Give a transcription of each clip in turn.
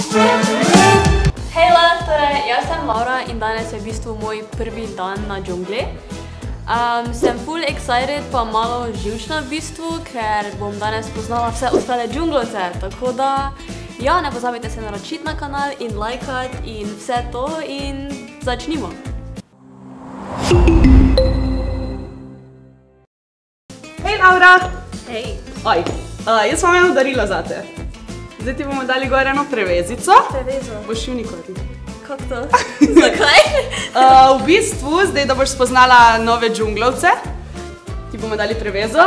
Hejla, torej jaz sem Laura in danes je v bistvu moj prvi dan na džungli. Sem full excited pa malo živčna v bistvu, ker bom danes poznala vse ostale džunglovce, tako da ja, ne pozabite se naročiti na kanal in lajkati in vse to in začnimo. Hej Laura! Hej. Oj, jaz imam eno darilo zate. Zdaj ti bomo dali gor eno prevezico. Prevezo? Boš ju nikoli. Kako to? Zakaj? V bistvu, zdaj da boš spoznala nove džunglovce, ti bomo dali prevezo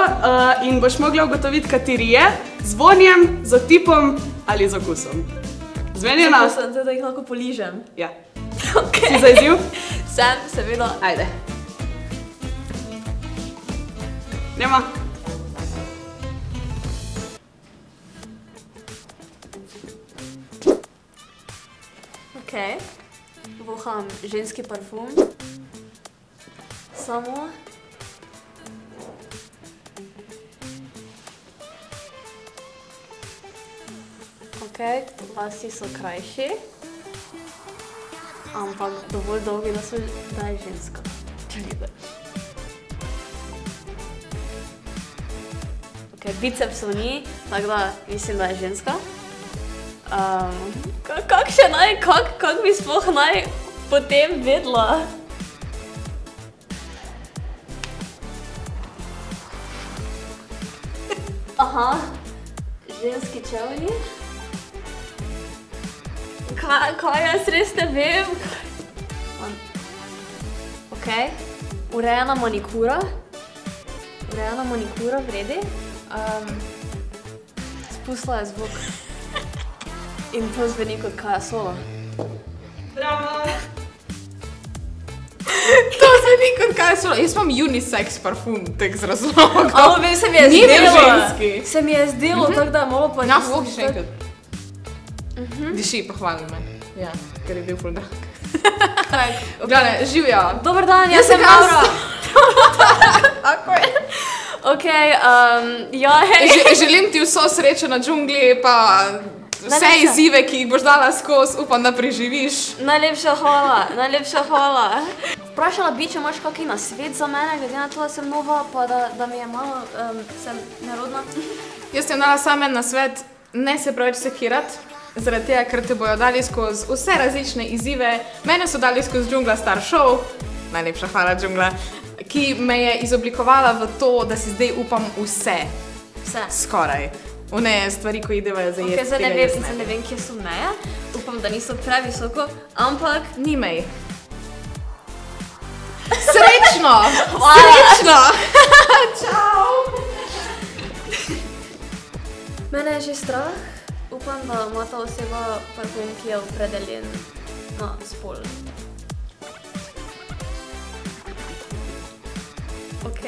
in boš mogla ugotoviti, kateri je, z vonjem, z otipom ali z okusom. Zmenjena? Z okusom, da jih lahko poližem. Ja. Ok. Si za izziv? Sem, seveda. Ajde. Gremo. Ok. Voham ženski parfum. Samo. Ok, lasi so krajši. Ampak dovolj dolgi, da je ženska. Čakajte. Ok, bicepsov ni, tako da mislim, da je ženska. Kak bi sploh naj potem vedela? Aha, ženski čevlji. Kaj jaz res ne vem? Ok, urejena manikura. Urejena manikura vredi. Spustila je zvok. In to zveni kot Kaja Sola. Bravo! To zveni kot Kaja Sola. Jaz imam unisex parfum, tek z razlogom. Ampak se mi je Ni zdelo. ženski. Se mi je zdelo, tako da je malo pa... Ja, vok še enkrat. Diši, pohvali me. Ja, ker je bil ful drag. Gledaj, živjo. Dobar dan, jaz sem Laura. Tako je. Ok, ja, hej. Želim ti vso srečo na džungli, pa vse izzive, ki jih boš dala skozi, upam, da preživiš. Najlepša hvala, najlepša hvala. Vprašala bi, če imaš kakšen nasvet za mene, glede na to, da sem nova, pa da mi je malo, sem nerodna. Jaz ti bom dala samo en nasvet, ne se preveč sekirati, zaradi tega, ker te bojo dali skozi vse različne izzive. Mene so dali skozi Džungla Star Show, najlepša hvala džungla, ki me je izoblikovala v to, da si zdaj upam vse. Vse. Skoraj. One stvari, ko jih devajo zajeti. Ok, zdaj ne vem, kje so meje. Upam, da niso previsoko, ampak... Ni mej. Srečno! Hvala! Srečno! Čau! Mene je že strah. Upam, da ima ta oseba parfum, ki je opredeljen na spol. Ok.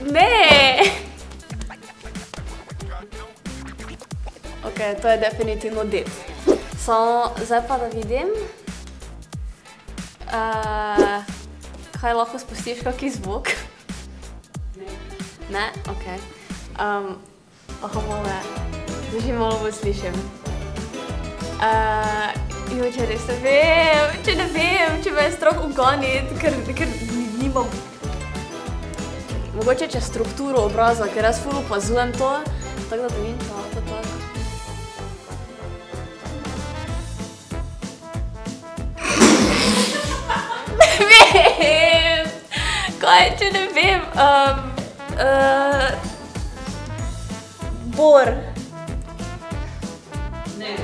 Ne! Ok, to je definitivno dip. Samo, zdaj pa da vidim. Kaj lahko spustiš, kakšen zvok? Ne. Ne? Ok. Malo je. Zdaj že malo bolj slišim. Če ne vem, če me je strah uganiti, ker nimam... Mogoče čez strukturo obraza, ker jaz ful opazujem to, tako da vem, če lahko tako. Ne vem! Kaj, če ne vem? Bor. Ne.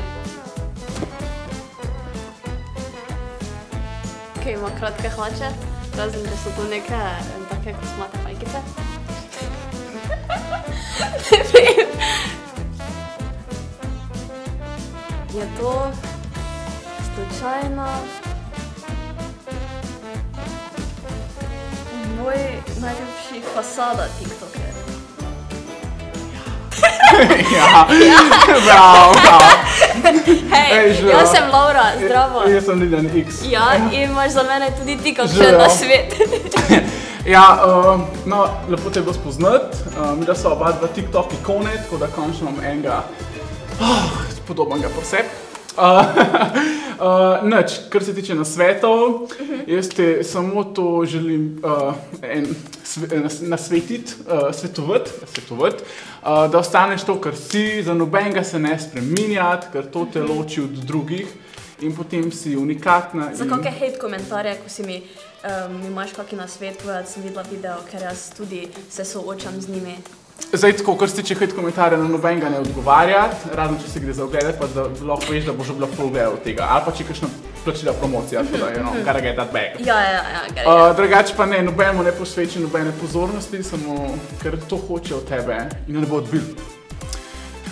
Ok, ima kratke hlače, razen, da so to neke take kosmate pajkice. Ne vem. Je to slučajno moj najljubši fasada tiktoker? Ja, bravo, bravo. Hej, živijo. jaz sem Laura, zdravo. Jaz sem Lilian X. Ja, in imaš za mene tudi ti kakšen nasvet. Ja, no, lepo te bo spoznati. Mi da so oba dva TikTok ikone, tako da končno imam enega podobnega po sebi. Nič, kar se tiče nasvetov, jaz te samo to želim svetovati, da ostaneš to, kar si, za nobenega se ne spreminjati, ker to te loči od drugih in potem si unikatna. Za kakšne hate komentarje, ko si mi imaš kakšen nasvet, sem videla video, ker jaz tudi se soočam z njimi. Zdaj, tako, kar se tiče hate komentarja, na nobenega ne odgovarjati, razen če se gre za oglede, pa da lahko veš, da boš bila full gledal tega, ali pa če kakšna plačila promocija, tako da, you know, gotta get that back. Ja. Drugače pa ne, nobenemu ne posveči nobene pozornosti, samo ker to hoče od tebe in ne bo odbil.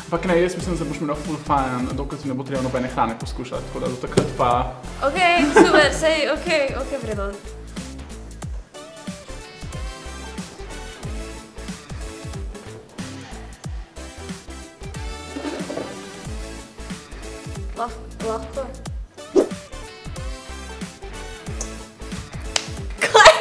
Ampak ne, jaz mislim, da boš imela full fajn, dokaj ti ne bo treba nobene hrane poskušati, tako da do takrat pa... Okej, super, sej, okej, vredo. Lahko. Kaj?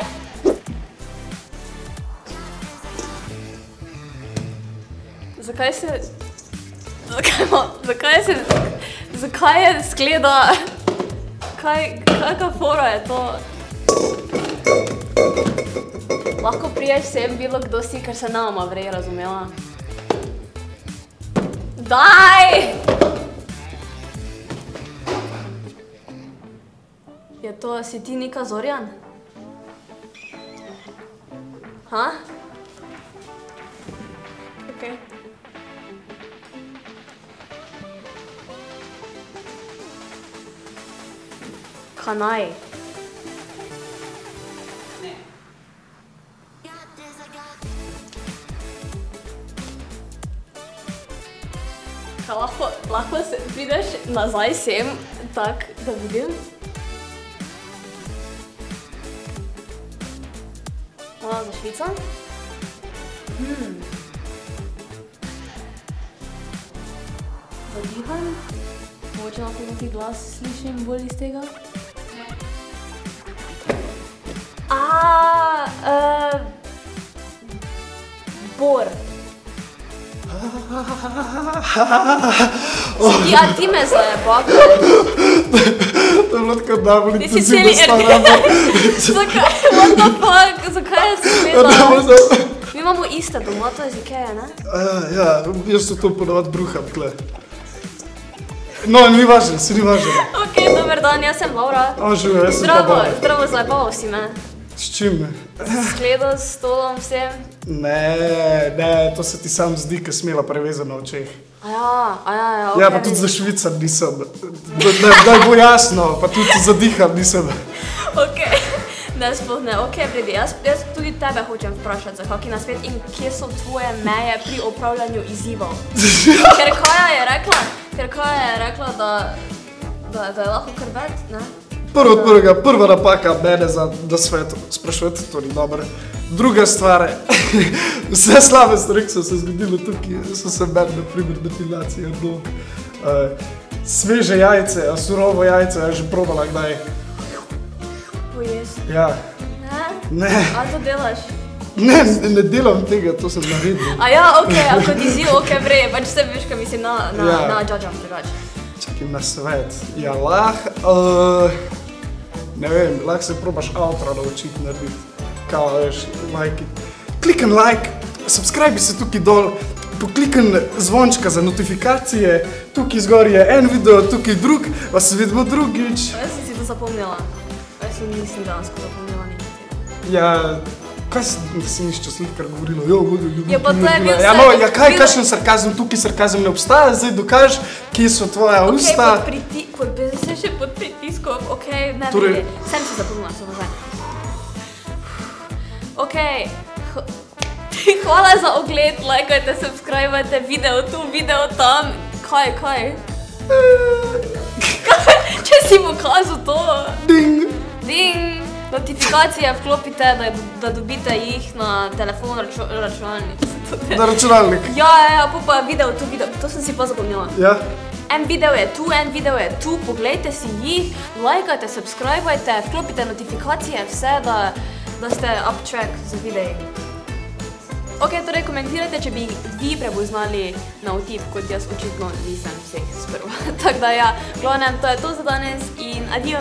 Zakaj je skleda? Kakva fora je to? Lahko priješ sem bilo kdo si, ker se nama vrej, razumela? Daj! Je to, si ti Nika Zorjan? Ha? Okej. Kanaj. Ne. Kaj lahko se prideš nazaj sem, tak, da vidim? Za Švico? Zadiham? Mogoče lahko neki glas slišim bolj iz tega? Bor. Ja, ti me zajebate. To je bilo tako dobro, ti si celi Zakaj? What the fuck? Zakaj je skleda? Mi imamo iste doma, to je z Ikeje, ne? Ja, jaz so to ponovati bruham, tle. No, ni važno, si ni važno. Okej, dober dan, jaz sem Laura. Živijo, jaz sem pa Bora. Zdravo, zajebaval si me. S čim me? S skledo, s stolom, vsem. Ne, to se ti sam zdi, ker smela prevezana v očeh. Ja, Ja, pa tudi za Švicar nisem. Da bo jasno, pa tudi za diham nisem. Okej, ne, sploh ne. Okej, Bredi, jaz tudi tebe hočem vprašati za kakšen nasvet in kje so tvoje meje pri opravljanju izzivov. Ker Kaja je rekla, da je lahko krbet, ne? Prva napaka mene za svet sprašovati, to ni dobro. Druga stvar, vse slabe stvari, ki so se zgodile tukaj, so se meni, na primer, depilacija nog, sveže jajce, surovo jajce, je že probala kdaj. Pojesti? Ja. Ne? A to delaš? Ne delam tega, to sem naredil. Okej, ako ti zil, okej, vrej, pač se veš, kaj mislim na džadžam drugače. Čakaj na svet. Ja, ne vem, lahko se probaš outra naučiti narediti. Kao, veš, like it. Klikam like, subscribe se tukaj dol, poklikam zvončka za notifikacije, tukaj zgor je en video, tukaj drug, pa se vidimo drugič. Jaz sem si to zapomnila. Jaz si nisem dansko zapomnila nič. Ja, kaj si nišče slikar govorilo? Ja, pa to je bil Ja, kakšen sarkazem, tukaj sarkazem ne obstaja, zdaj dokaž, kje so tvoja usta. Okej, se še pod pritiskom, okej, ne vidi. Sem si zapomnila, so nazaj. Okej, hvala za ogled, lajkajte, subscribajte, video tu, video tam. Kaj? Če si pokazal to. Ding! Notifikacije vklopite, da dobite jih na telefon, računalnik. Na računalnik? Ja, pa video tu, to sem si pa zapomnila. Ja? En video je tu, poglejte si jih, lajkajte, subscribajte, vklopite notifikacije, vse, da ste up track z videi. Ok, torej komentirajte, če bi vi prepoznali nov tip, kot jaz očitno nisem vseh sprva. Tako da ja, glavnem, to je to za danes in adijo!